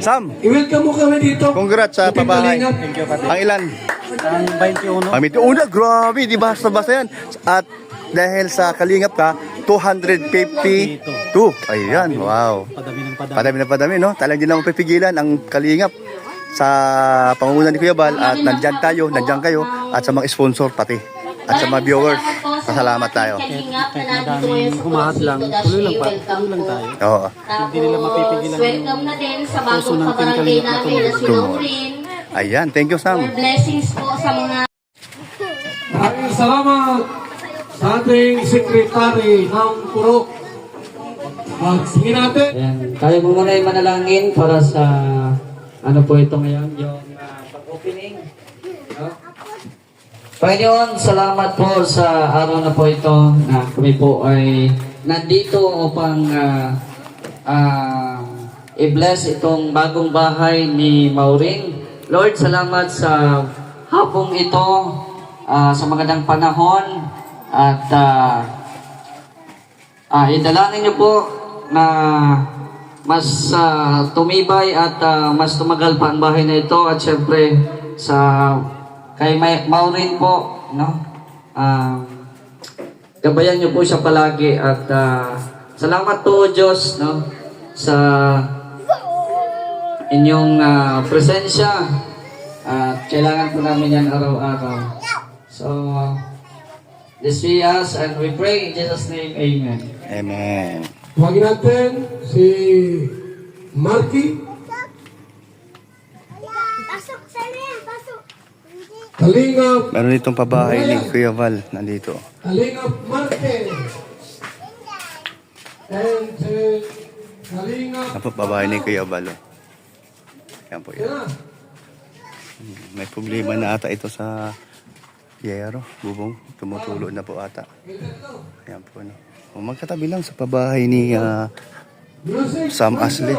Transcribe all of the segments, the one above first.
Sam, I-welcome mo kami dito. congrats sa pabahay. Thank you, Pati. Ang ilan? Ang 21. Kami grabe, di ba? Basta yan. At dahil sa kalingap ka, 252. Ayan, wow. Padami ng padami. Padami na padami, no? Talagang hindi naman pipigilan ang kalingap sa pangunguna ni Kuya Bal. At nandyan tayo, nandyan kayo. At sa mga sponsor pati. At sa mga viewers, pasalamat tayo. Kahit madaming humahad lang, tuloy lang tayo. Oo. Hindi nila mapipigilan yung welcome na din sa puso bagong ng kabarangay Kalingap na namin na si tumulong. Lauren. Ayan, thank you, Sam. More blessings po sa mga Maraming salamat sa ating sekretary ng Purok. Sige natin. Ayan, tayo mo muna yung manalangin para sa ano po ito ngayon, yung pag-opening. No? Panginoon, salamat po sa araw na po ito na kami po ay nandito upang i-bless itong bagong bahay ni Maureen. Lord, salamat sa hapong ito, sa magandang panahon at idalangin niyo po na mas tumibay at mas tumagal pa ang bahay na ito at syempre sa kay Maureen po, no? Gabayan niyo po siya palagi at salamat po Diyos, no? Sa inyong presensya at kailangan po namin yan araw-araw. So, this be us and we pray in Jesus' name, Amen. Amen. Huwagin natin si Marky. Pasok, Salen, pasok. Kalingap. Meron itong pabahay ni Kuya Val. Nandito. Kalingap Marky. And Kalingap. Ano po, pabahay ni Kuya Val. Oh. Yan po yan. Yan. May problema na ata ito sa yero, bubong. Tumutulo na po ata. Yan po. No. O, magkatabi lang sa pabahay ni Music. Sam Ashley.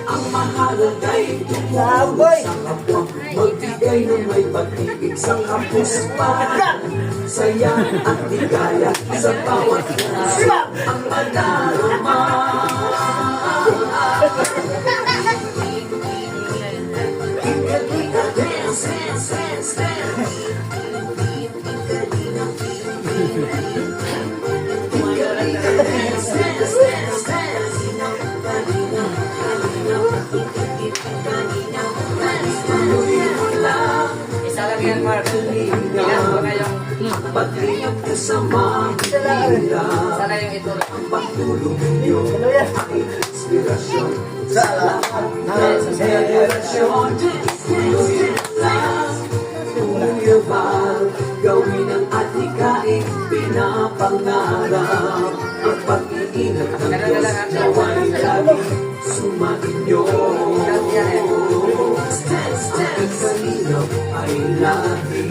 Ang mahalagay tumulong sa kapwa, magbigay ng may pag-ibig sa kapuspan. Saya at ligaya sa bawat puso ang madarama. Dance, dance, dance, dance. Dance, dance, dance, dance. Isa lang yan, Mark. Ilan po kayong Pag-iyak ka sa Manila, sana yung ito lang. ang pagtulong ninyo ay inspirasyon sa lahat ng henerasyon. Tuloy lang, Kuya Val, gawin ang atikain pinapangarap. Ang pag-iingat ng Diyos naway lagi sumainyo. Ang kanino ay lagi.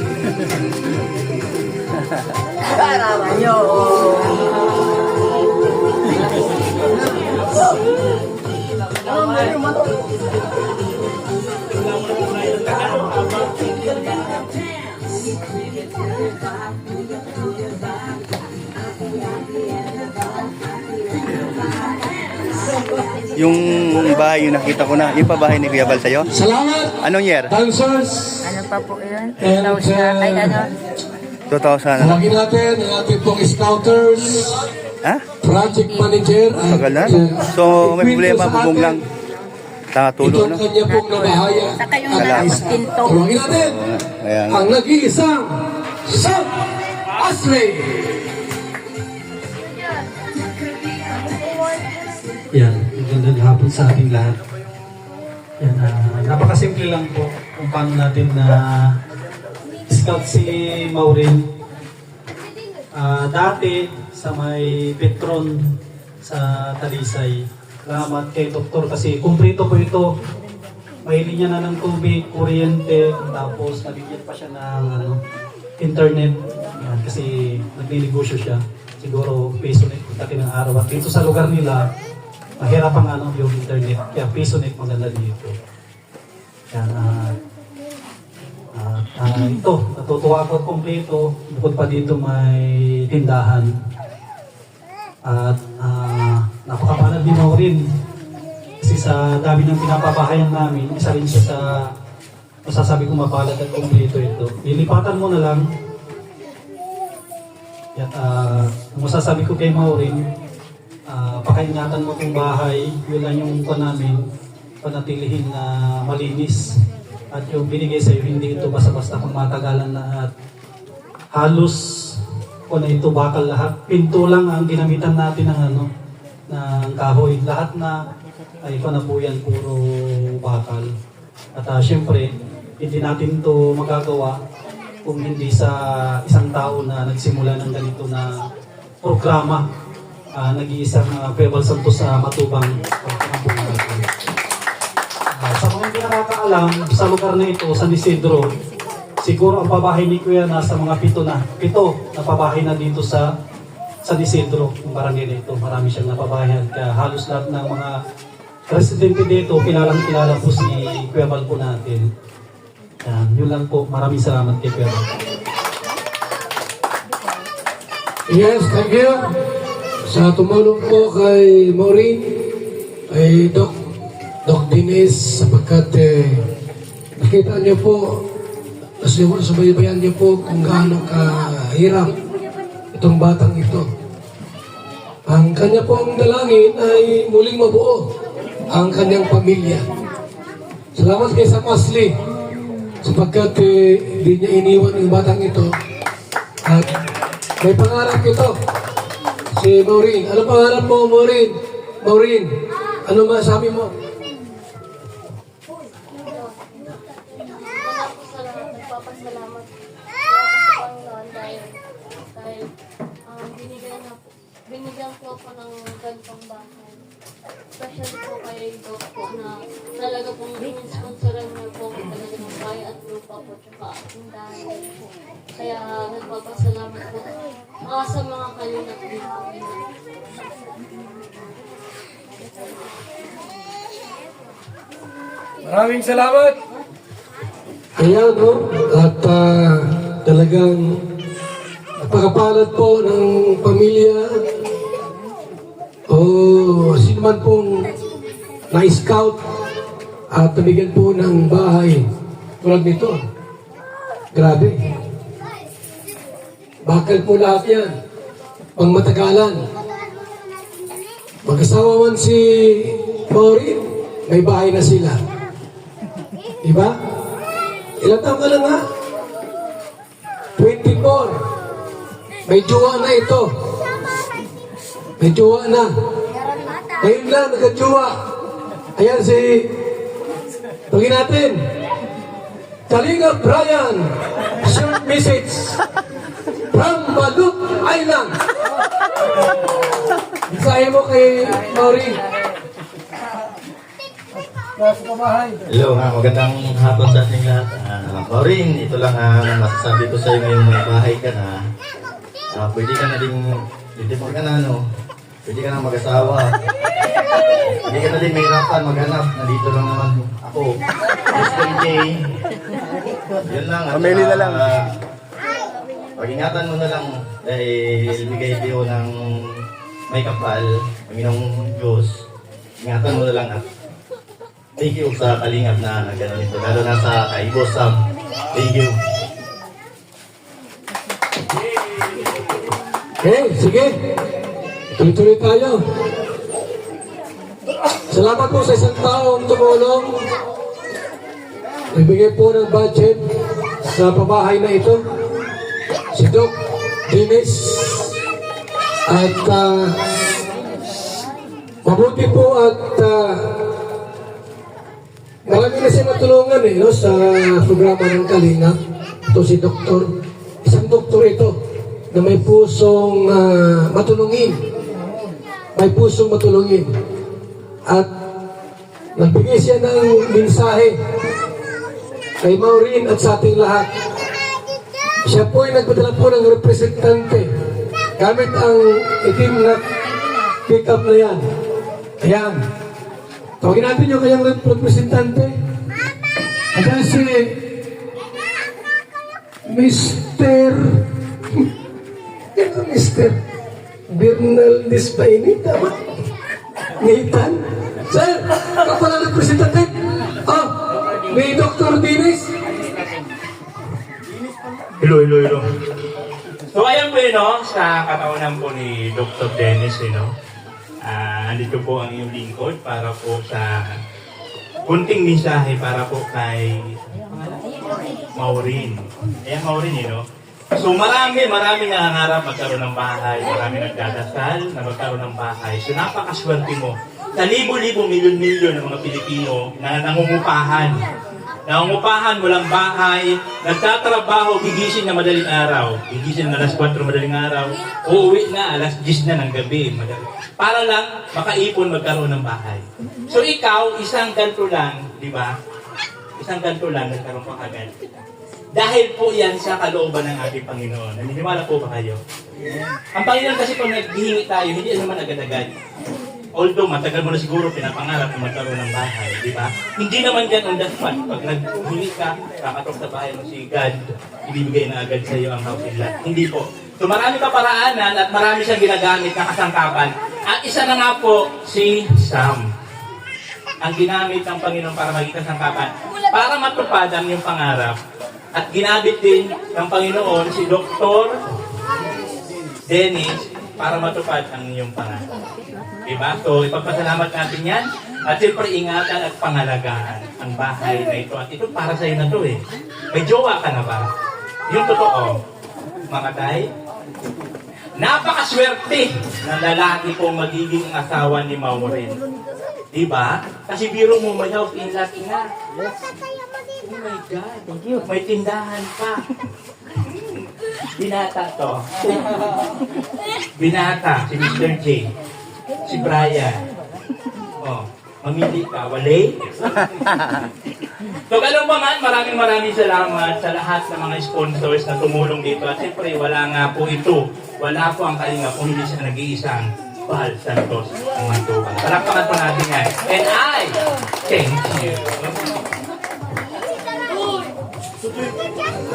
Yung bahay yung nakita ko na, yung pa bahay ni Kuya Bal sa'yo? Salamat, Anong year? dancers. Ano pa po yun? And, Ay, ano? 2000 ano? Tawagin natin ang ating pong scouters, Ha? project manager. at, Tagal na. So may problema, bubong lang. Tulo, Itong no? kanya pong nabahaya. Saka yung Salamat. nalabas pinto. Tawagin natin Kaya nga. ang nag-iisang Sam Asley. Yan, magandang hapon sa ating lahat. Yan, napakasimple lang po kung paano natin na scout si Maureen. Dati sa may Petron sa Talisay. Salamat kay Doktor kasi kumplito po ito. May linya na ng tubig, kuryente, tapos nabigyan pa siya ng internet. Yan, kasi nagninegosyo siya. Siguro PisoNet pagdating ng araw. At dito sa lugar nila, mahirap ang yung internet. Kaya PisoNet maganda dito. Yan, ito, natutuwa ako at kumpleto. Bukod pa dito may tindahan. At napakapanad din ako rin. Kasi sa dami ng pinapabahayan namin, isa rin siya sa masasabi kong mapalad at kumpleto ito. Lilipatan mo na lang. At ang masasabi ko kay Maureen, pakaingatan mo itong bahay. Yun lang yung pa namin, panatilihin na malinis. At yung binigay sa'yo, hindi ito basta-basta kung matagalan na at halos kung na ito bakal lahat. Pinto lang ang ginamitan natin ng ng kahoy. Lahat na ay panabuyan, puro bakal. At syempre, hindi natin ito magagawa kung hindi sa isang tao na nagsimula ng ganito na programa. Nag-iisang Pebble Santos sa Matubang. Sa mga hindi nakakaalam, sa lugar na ito, San Isidro, siguro ang pabahay ni Kuya nasa mga 7 na pabahay na dito sa San Isidro, yung barangay na ito. Marami siyang napabahayan. Kaya halos lahat ng mga residente dito, kilalang-kilala po si Kuya Bal po natin. Yun lang po. Maraming salamat kay Kuya Bal. Yes, thank you. Sa tumulong po kay Maureen, ay Doc Dines, sapagkat nakita niyo po, siguro subaybayan niyo po kung gaano kahirap itong batang ito. Ang kanya pong dalangin ay muling mabuo ang kanyang pamilya. Salamat kay Sam Asli, sapagkat hindi niya iniwan yung batang ito. At may pangarap ito. Si Maureen. Ano pangarap mo, Maureen? Maureen, ano masabi mo? Nagpapasalamat sa Panginoon dahil binigyan po ako ng ganitong bahay. especially po kay Doc po na talaga pong in-sponsoran niya po ako talaga ng bahay at lupa po tsaka ang dahil po. Kaya nagpapasalamat po sa mga kalunat din po. Maraming salamat. Ayan, no? At talagang napakapalad po ng pamilya o sino man pong na-scout at nabigyan po ng bahay tulad nito. Grabe. Bakal po lahat yan. Pangmatagalan. Mag-asawa man si Maureen, may bahay na sila. Diba? Ilang taon ka na nga? 24. May jowa na ito. May jowa na. Ngayon lang, nagka-jowa. Ayan si... Tawagin natin. Kalinga Brian. Short message. From Balut Island. Isahin mo kay Maureen. Hello, magandang hapon sa ating lahat. Maureen, ito lang ang masasabi ko sa iyo ngayong may bahay ka na. Pwede ka na din, pwede ka na mag-asawa. Hindi ka na din mahirapan maghanap. Nandito lang naman ako. Mr. J. Yun lang. Pamili na lang. Pag-ingatan mo na lang dahil bigay kayo ng may kapal, Panginoong Diyos. Ingatan mo na lang at thank you sa kalingap na gano'n ito. Lalo na sa Kaibos Sam. Thank you. Okay, sige. Tuloy-tuloy tayo. Salamat po sa isang taong tumulong. Nagbigay po ng budget sa pabahay na ito. Si Doc Dennis. At mabuti po at marami na siya natulungan no, sa programa ng Kalinga. Ito si Doktor. Isang doktor ito na may pusong matulungin. May pusong matulungin. At nagbigay siya ng mensahe kay Maureen at sa ating lahat. Siya po ay nagpadala po ng representante gamit ang itim na pick-up na yan. Ayan. Tawagin natin yung kanyang representante. Ayan si Mr. Mr. Bernal Despaini, tama? Nathan? Sir, kapala representante. Oh, may Dr. Dennis. Hello. So ayan po no, sa kataunan po ni Dr. Dennis, andito po ang iyong lingkod para po sa kunting mensahe para po kay Maureen. Ayan Maureen, So marami nangangarap magkaroon ng bahay, marami nagdadasal na magkaroon ng bahay. So napakaswerte mo. Sa libo-libo, milyon-milyon ng mga Pilipino na nangungupahan. Nangungupahan, walang bahay, nagtatrabaho, gigising na madaling araw. Gigising na alas 4 madaling araw, uuwi na alas 10 na ng gabi. Para lang makaipon magkaroon ng bahay. So ikaw, isang ganto lang, di ba? Isang ganto lang, nagkaroon ka agad. Dahil po yan sa kalooban ng ating Panginoon. Naniniwala po ba kayo? Ang Panginoon kasi kung naghihingi tayo, hindi naman agad-agad. Although matagal mo na siguro pinapangarap na magkaroon ng bahay, di ba? Hindi naman yan on the spot. Pag naghingi ka, kakatok sa bahay mo si God, ibibigay na agad sa iyo ang housing lot. Hindi po. So marami pa paraanan at marami siyang ginagamit na kasangkapan. At isa na nga po si Sam. Ang ginamit ng Panginoon para maging kasangkapan, para matupad ang iyong pangarap. At ginamit din ng Panginoon si Dr. Dennis para matupad ang iyong pangarap. Diba? So, ipagpasalamat natin yan. At siyempre, ingatan at pangalagaan ang bahay na ito. At ito para sa'yo na ito eh. May jowa ka na ba? Yung totoo, mga tay, napakaswerte ng lalaki pong magiging asawa ni Maureen. Diba? Kasi biro mo, may house in lot na. Oh my God. Thank you. May tindahan pa. Binata to. Binata, si Mr. J. Si Brian. Oh, mamili ka, wale? So, ganun pa man, maraming salamat sa lahat ng mga sponsors na tumulong dito. At siyempre, wala nga po ito. Wala po ang Kalinga kung hindi siya nag-iisang Bahal Santos ang Mantukan. Palakpakan po natin yan. And I thank you.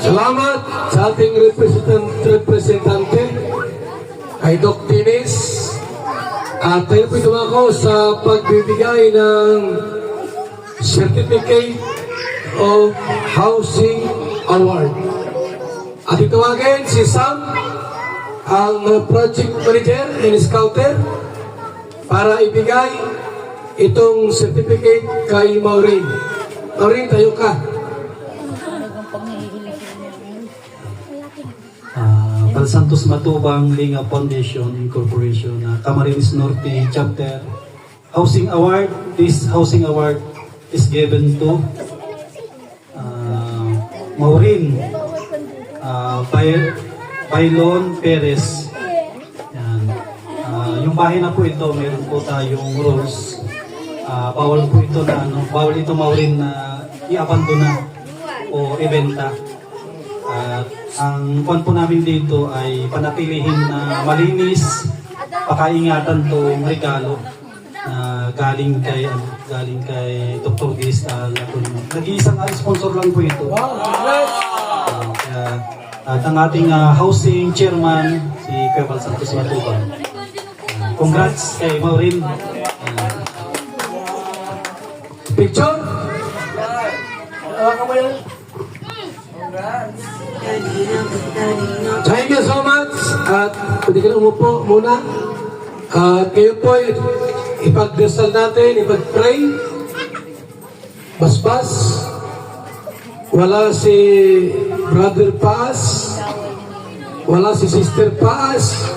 Salamat sa ating representante kay Doc Dennis. At tayo po dumako sa pagbibigay ng Certificate of Housing Award. At itawagin si Sam, ang project manager and scouter, para ibigay itong certificate kay Maureen. Maureen, tayo ka. Bahal Santos Matubang Linga Foundation Incorporation, Camarines Norte Chapter Housing Award. This housing award is given to Maureen Bailon Perez. Yan. Yung bahay na po ito, meron po tayong rules. Bawal po ito na bawal ito Maureen na i-abandona o ibenta. At ang kwan po namin dito ay panatilihin na malinis, pakaingatan tong regalo na galing kay Dr. Giz Latuno. Nag-iisang sponsor lang po ito. At ang ating housing chairman, si Kuya Bahal Santos Matubang. Congrats kay Maureen. Picture? Thank you so much. At pwede ka na umupo muna. At kayo po, ipagdasal natin, ipag-pray. Basbas. Wala si Brother Paas. Wala si Sister Paas.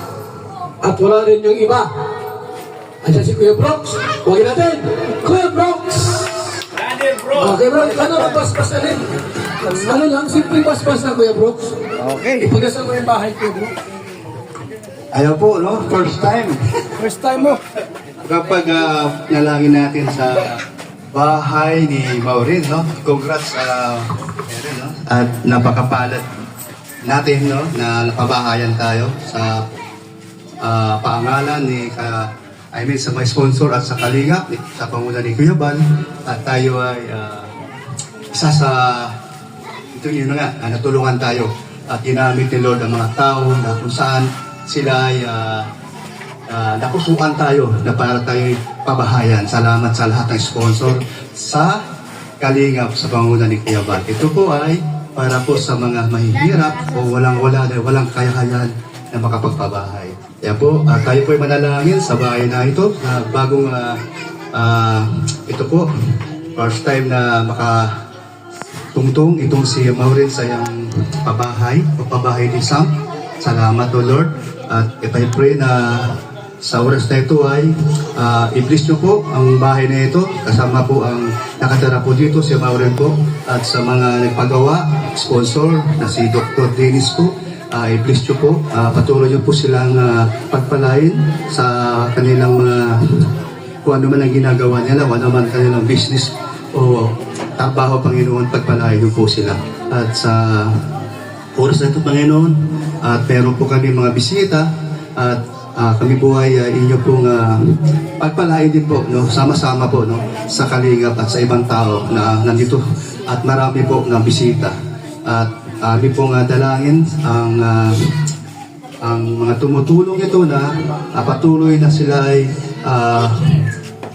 At wala rin yung iba. Andiyan si Kuya Brooks. Huwagin natin. Kuya Brooks! Okay, bro. Ano ang basbas na rin? Ano lang, simple basbas na, Kuya Brooks. Okay. Ipagdasal mo yung bahay, Kuya Brooks. Ayaw po, no? First time. First time mo. Kapag nalangin natin sa bahay ni Maureen, no? Congrats, Erin, no? At napakapalad natin, no? Na napabahayan tayo sa paangalan ni sa mga sponsor at sa Kalinga, sa panguna ni Kuya Bal. At tayo ay isa sa ito yun na nga, natulungan tayo at ginamit ni Lord ang mga tao na kung saan sila ay nakusukan tayo na para tayo pabahayan. Salamat sa lahat ng sponsor sa Kalingap sa panguna ni Kuya Bal. Ito po ay para po sa mga mahihirap o walang kaya-kayan na makapagpabahay. Kaya po, tayo po ay manalangin sa bahay na ito na bagong ito po, first time na makatungtong itong si Maureen sa iyang pabahay ni Sam. Salamat o Lord. At I pray na sa oras na ito ay i-bless nyo po ang bahay na ito. Kasama po ang nakatira po dito si Maureen po. At sa mga nagpagawa, sponsor na si Dr. Dennis po. I-bless nyo po. Patuloy nyo po silang pagpalain sa kanilang mga kung ano man ang ginagawa nila, kung ano man kanilang business o trabaho, Panginoon, pagpalain nyo po sila. At sa oras na ito, Panginoon, at meron po kami mga bisita at kami po ay inyo pong pagpalain din po, no? Sama-sama po, no? Sa Kalingap at sa ibang tao na nandito at marami po ng bisita. At kami pong dalangin ang mga tumutulong ito na patuloy na sila ay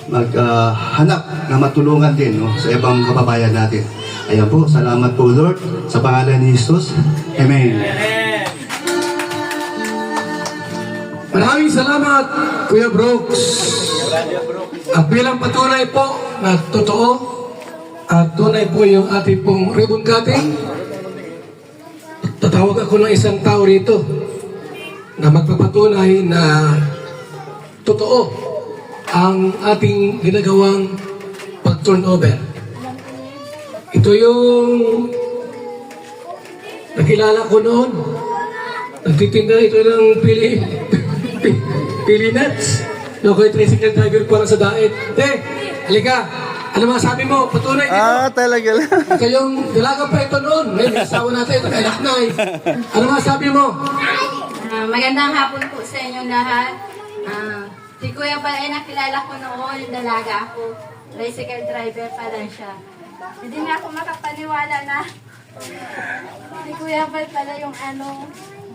maghanap na matulungan din, no? Sa ibang kababayan natin. Ayan po, salamat po Lord sa pangalan ni Jesus. Amen. Maraming salamat, Kuya Brooks. At bilang patunay po na totoo at tunay po yung ating pong ribbon cutting, tatawag ako ng isang tao rito na magpapatunay na totoo ang ating ginagawang pag-turnover. Ito yung nakilala ko noon. Nagtitinda ito ng pili nuts. No, kaya tricycle driver ko lang sa daet. halika. Ano masabi mo? Patunay dito. Talaga lang. Kayong dalaga pa ito noon. Ngayon, asawa natin ito. Anak na eh. Ano masabi mo? Magandang hapon po sa inyo lahat. Si Kuya pala ay nakilala ko noon, yung dalaga ako. Tricycle driver pa lang siya. Hindi na ako makapaniwala na si Kuya pala yung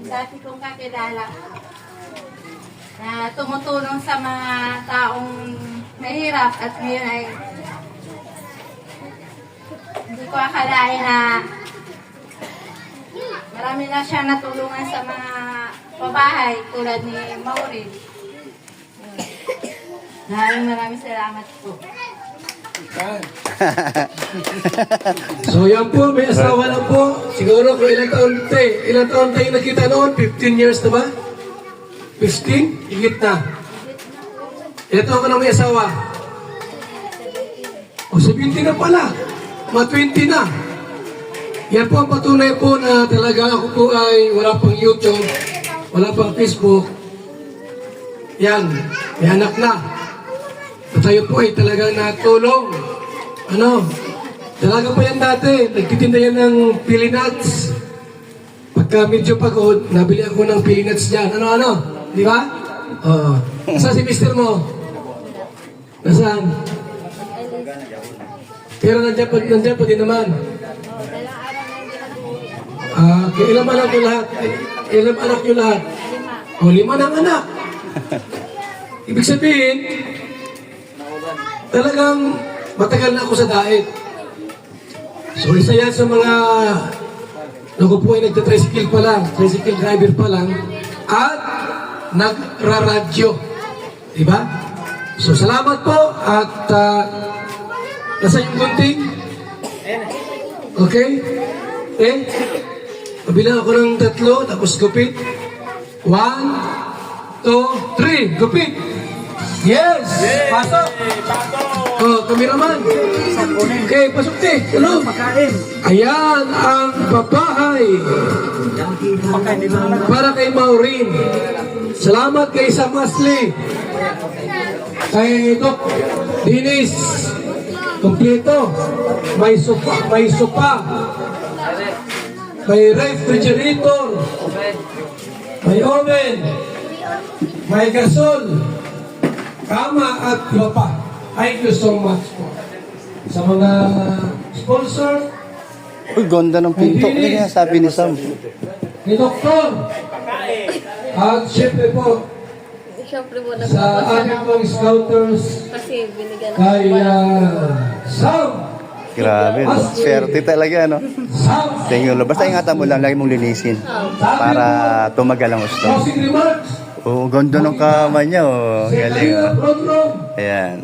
dati kong kakilala. Na tumutulong sa mga taong mahirap at ngayon ay hindi ko akalain na marami na siya natulungan sa mga pabahay tulad ni Maureen. Maraming salamat po. So yan po, may asawa na po. Siguro kung ilang taon tayo nakita noon? 15 years na ba? 15? Higit na. Ilang taon ka na may asawa? O 17 na pala. Mga 20 na. Yan po ang patunay po na talaga ako po ay wala pang YouTube, wala pang Facebook. Yan, may anak na. At tayo po ay talagang natulong. Talaga pa yan dati. Nagtitinda yan ng pili nuts. Pagka medyo pagod, nabili ako ng pili nuts dyan. Di ba? Nasaan si mister mo? Nasaan? Pero nandiyan pa din naman. Ilang anak nyo lahat? Ilang anak nyo lahat? 5 ng anak. Ibig sabihin, talagang matagal na ako sa daet. So isa yan sa mga ako po ay nagta-tricycle pa lang, tricycle driver pa lang, at nagraradyo. Diba? So salamat po at nasa yung gunting? Okay? Pabilang ako ng 3, tapos gupit. 1, 2, 3, gupit! Yes! Pasok! Kameraman! Okay, pasok din! Hello! Ayan ang babahay para kay Maureen. Salamat kay Sam Ashley. Kay Doc Dinis. Kompleto. May sopa. May refrigerator. May oven. May gasol. Kama at iba pa. Thank you so much po. Sa mga sponsor, Uy, ganda ng pinto. Ano kaya sabi ni Sam? ni Doktor, at syempre po, Siyempre po, sa aming pong scouters, kasi binigyan kay Sam. Grabe, no? Swerte talaga, no? Sam. Thank you, Lord. Basta ingatan mo lang, lagi mong linisin. Para tumagal ang gusto. Closing remarks. Oh, ganda ng kamay niya, oh. Galing, oh. Rodron. Ayan.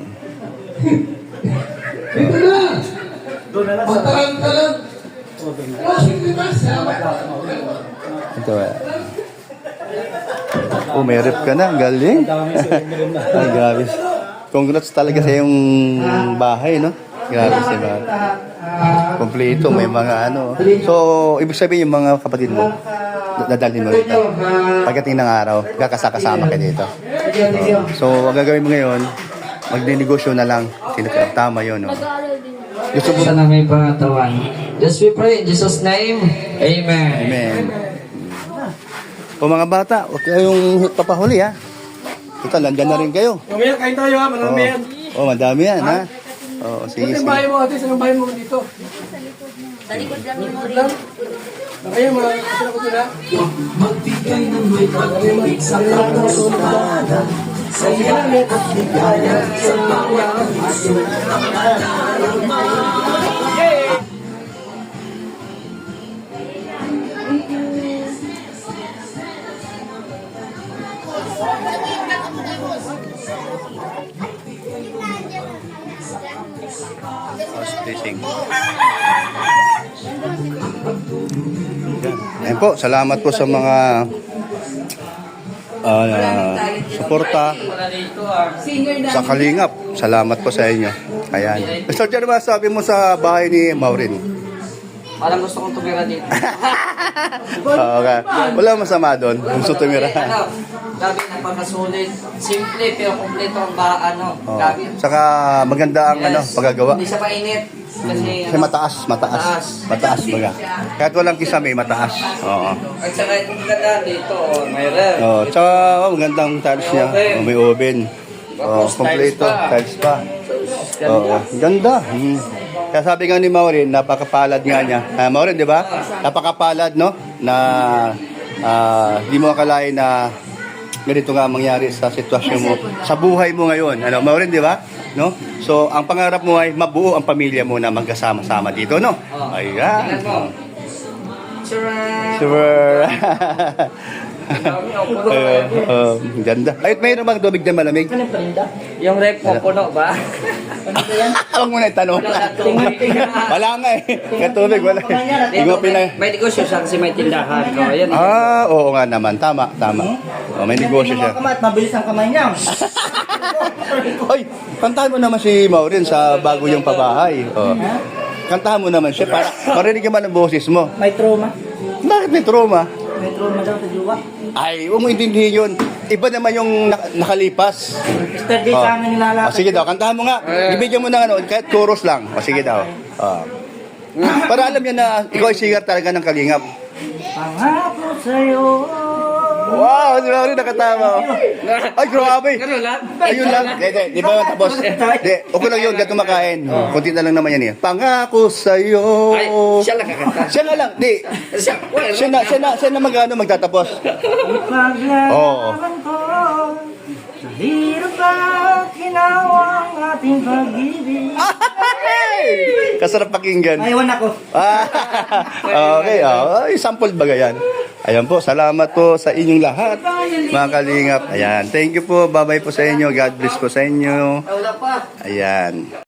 Dito na. Pagtalang-talang. Closing remarks. Ito, oh, may rep ka na. Ang galing. Ay, grabe. Congrats talaga sa yung bahay, no? Grabe si Bat. Kompleto, may mga ano. So, ibig sabihin yung mga kapatid mo, dadalhin mo rito. Pagdating ng araw, kakasama ka dito. So, ang gagawin mo ngayon, magdinegosyo na lang. Tama yun, no? Gusto mo Sana may pangatawan. Just we pray in Jesus' name. Amen. Amen. O mga bata, huwag kayong papahuli, ha? Ito, landyan na rin kayo. Mamaya, kain tayo ha. Marami yan. Oh, madami yan, ha? Oh, sige, Saan sige. bahay mo ate? Saan bahay mo dito? Sa likod lang ni Maureen. Lang? Kaya mga kasila ko doon ha? Magbigay ng may pag-ibig sa kasunada. Sa yalit at ligaya sa bawat puso ng nadarama. Blessing. Ayan po, salamat po sa mga suporta sa Kalingap. Salamat po sa inyo. Ayan. Mr. Jerry, sabi mo sa bahay ni Maureen? Parang gusto kong tumira dito. Okay. Wala masama doon. Gusto tumira. Ano, gabi napakasulit. Simple pero kompleto ang ano, Oh. gabi. Saka maganda ang paggagawa. Hindi siya mainit. Kasi, Kasi mataas baga. Kahit walang kisame, mataas. Oo. At saka itong ganda dito, mayroon. Oh, tsaka magandang tiles niya. Oh, may oven. Oh, kompleto. Tiles pa. Oo. Ganda. Kaya sabi nga ni Maureen, napakapalad nga niya. Maureen, di ba? Napakapalad, no? Na di mo akalain na ganito nga mangyari sa sitwasyon mo, sa buhay mo ngayon. Ano, Maureen, di ba? No? So, ang pangarap mo ay mabuo ang pamilya mo na magkasama-sama dito, no? Ayan. Sure. Ganda. Ay, mayroon bang tubig na malamig? Yung rep mo puno ba? Huwag mo na itanong. Wala nga eh. Katubig, wala eh. Hindi mo pinay. May negosyo siya kasi may tindahan. So, ayan. Oo nga naman. Tama. Oh, may negosyo siya. Mabilis ang kamay niya. Oy, kantahan mo naman si Maureen sa bago yung pabahay. Oh. Kantahan mo naman siya para marinig naman ang boses mo. May trauma. Bakit may trauma? May trauma daw sa jowa. Ay, huwag mo intindihin yun. Iba naman yung nakalipas. Yesterday sa amin nilalakad. Sige daw, kantahan mo nga. Ibigyan mo na kahit chorus lang. Sige daw. Para alam niya na ikaw ay singer talaga ng Kalingap. Pangako sa'yo. Wow, si Maureen nakatama. Ay, grabe. Ayun lang. Di ba tapos? Okay lang yun, ganito makain. Kunti na lang naman yan eh. Pangako sa'yo. Ay, siya lang kakanta. Siya na lang. Di. Siya na magtatapos. Ipaglaban ko. Sa hirap at ginawa ang ating pag-ibig. Kasarap pakinggan. Ayawan ako. Okay, sample baga yan. Ayan po, salamat po sa inyong lahat, mga Kalingap. Ayan, thank you po, bye-bye po sa inyo, God bless po sa inyo. Wala pa. Ayan.